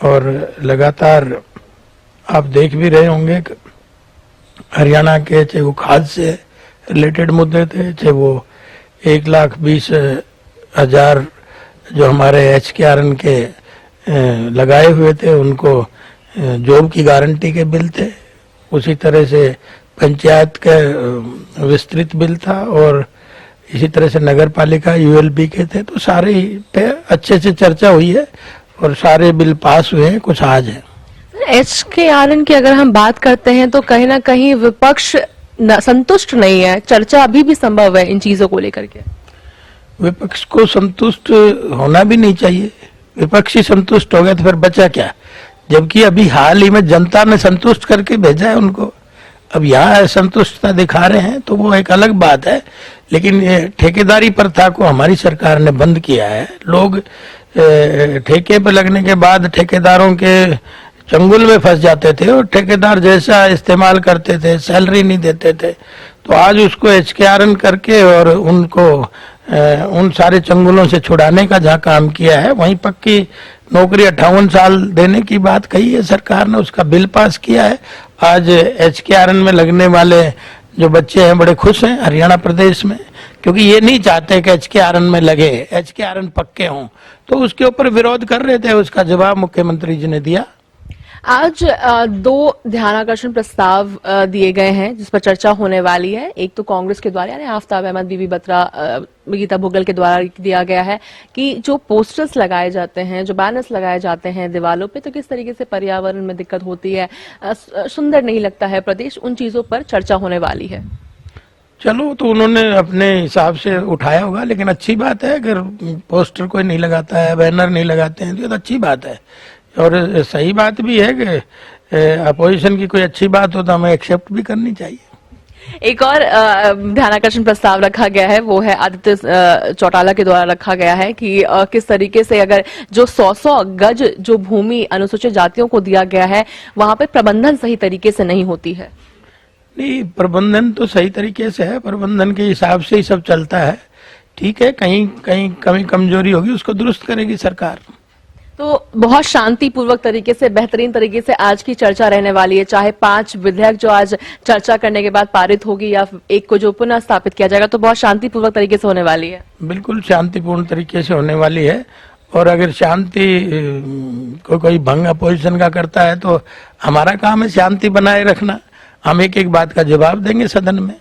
और लगातार आप देख भी रहे होंगे कि हरियाणा के चाहे वो खाद से रिलेटेड मुद्दे थे, चाहे वो 1,20,000 जो हमारे HKRN के लगाए हुए थे उनको जॉब की गारंटी के बिल थे, उसी तरह से पंचायत का विस्तृत बिल था और इसी तरह से नगर पालिका ULB के थे। तो सारे पे अच्छे से चर्चा हुई है और सारे बिल पास हुए हैं, कुछ आज है। HKRN की अगर हम बात करते हैं तो कहीं ना कहीं विपक्ष संतुष्ट नहीं है, चर्चा अभी भी संभव है इन चीजों को लेकर के। विपक्ष को संतुष्ट होना भी नहीं चाहिए, विपक्ष ही संतुष्ट हो गया तो फिर बचा क्या, जबकि अभी हाल ही में जनता ने संतुष्ट करके भेजा है उनको। अब यहाँ असंतुष्टता दिखा रहे हैं तो वो एक अलग बात है, लेकिन ठेकेदारी प्रथा को हमारी सरकार ने बंद किया है। लोग ठेके पर लगने के बाद ठेकेदारों के चंगुल में फंस जाते थे और ठेकेदार जैसा इस्तेमाल करते थे, सैलरी नहीं देते थे। तो आज उसको HKRN करके और उनको उन सारे चंगुलों से छुड़ाने का जहाँ काम किया है, वहीं पक्की नौकरी 58 साल देने की बात कही है सरकार ने, उसका बिल पास किया है। आज HKRN में लगने वाले जो बच्चे हैं बड़े खुश हैं हरियाणा प्रदेश में, क्योंकि ये नहीं चाहते कि HKRN में लगे, HKRN पक्के हों, तो उसके ऊपर विरोध कर रहे थे। उसका जवाब मुख्यमंत्री जी ने दिया। आज 2 ध्यानाकर्षण प्रस्ताव दिए गए हैं जिस पर चर्चा होने वाली है। एक तो कांग्रेस के द्वारा यानी आफ्ताब अहमद, बीबी बत्रा, गीता भुग्गल के द्वारा दिया गया है कि जो पोस्टर्स लगाए जाते हैं, जो बैनर्स लगाए जाते हैं दीवालों पे, तो किस तरीके से पर्यावरण में दिक्कत होती है, सुंदर नहीं लगता है प्रदेश, उन चीजों पर चर्चा होने वाली है। चलो, तो उन्होंने अपने हिसाब से उठाया होगा, लेकिन अच्छी बात है अगर पोस्टर कोई नहीं लगाता है, बैनर नहीं लगाते हैं, तो ये तो अच्छी बात है। और सही बात भी है कि अपोजिशन की कोई अच्छी बात हो तो हमें एक्सेप्ट भी करनी चाहिए। एक और ध्यानाकर्षण प्रस्ताव रखा गया है, वो है आदित्य चौटाला के द्वारा रखा गया है कि किस तरीके से अगर जो 100 गज जो भूमि अनुसूचित जातियों को दिया गया है, वहां पे प्रबंधन सही तरीके से नहीं होती है। नहीं, प्रबंधन तो सही तरीके से है, प्रबंधन के हिसाब से ही सब चलता है। ठीक है, कहीं कहीं कमी कमजोरी होगी उसको दुरुस्त करेगी सरकार। तो बहुत शांतिपूर्वक तरीके से, बेहतरीन तरीके से आज की चर्चा रहने वाली है, चाहे 5 विधेयक जो आज चर्चा करने के बाद पारित होगी या एक को जो पुनः स्थापित किया जाएगा, तो बहुत शांतिपूर्वक तरीके से होने वाली है। बिल्कुल शांतिपूर्ण तरीके से होने वाली है। और अगर शांति को कोई भंग अपोजिशन का करता है तो हमारा काम है शांति बनाए रखना। हम एक एक बात का जवाब देंगे सदन में।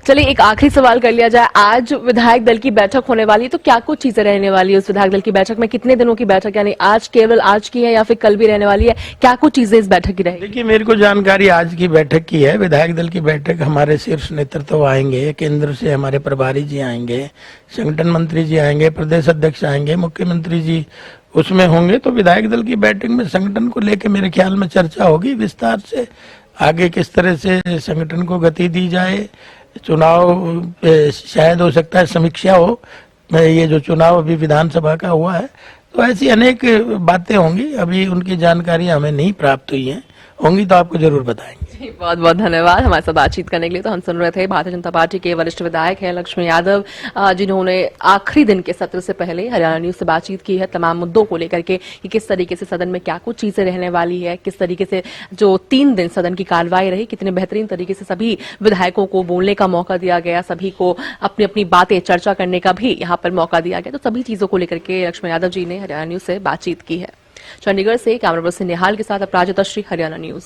चलिए, एक आखिरी सवाल कर लिया जाए। आज विधायक दल की बैठक होने वाली है, तो क्या कुछ चीजें रहने वाली है उस विधायक दल की बैठक में? कितने दिनों की बैठक, यानी आज केवल आज की है या फिर कल भी रहने वाली है? क्या कुछ चीजें इस बैठक की रहेगी? देखिए, मेरे को जानकारी आज की बैठक की है। विधायक दल की बैठक हमारे शीर्ष नेतृत्व आएंगे, केंद्र से हमारे प्रभारी जी आएंगे, संगठन मंत्री जी आएंगे, प्रदेश अध्यक्ष आएंगे, मुख्यमंत्री जी उसमें होंगे। तो विधायक दल की बैठक में संगठन को लेकर मेरे ख्याल में चर्चा होगी विस्तार से, आगे किस तरह से संगठन को गति दी जाए। चुनाव शायद हो सकता है समीक्षा हो, ये जो चुनाव अभी विधानसभा का हुआ है, तो ऐसी अनेक बातें होंगी। अभी उनकी जानकारी हमें नहीं प्राप्त हुई है, होंगी तो आपको जरूर बताएंगे। बहुत बहुत धन्यवाद हमारे साथ बातचीत करने के लिए। तो हम सुन रहे थे भारतीय जनता पार्टी के वरिष्ठ विधायक हैं लक्ष्मी यादव, जिन्होंने आखिरी दिन के सत्र से पहले हरियाणा न्यूज से बातचीत की है तमाम मुद्दों को लेकर के कि किस तरीके से सदन में क्या कुछ चीजें रहने वाली है, किस तरीके से जो 3 दिन सदन की कार्रवाई रही, कितने बेहतरीन तरीके से सभी विधायकों को बोलने का मौका दिया गया, सभी को अपनी अपनी बातें चर्चा करने का भी यहाँ पर मौका दिया गया। तो सभी चीजों को लेकर के लक्ष्मी यादव जी ने हरियाणा न्यूज से बातचीत की है। चंडीगढ़ से कैमरा पर्सन निहाल के साथ अपराजिता श्री, हरियाणा न्यूज।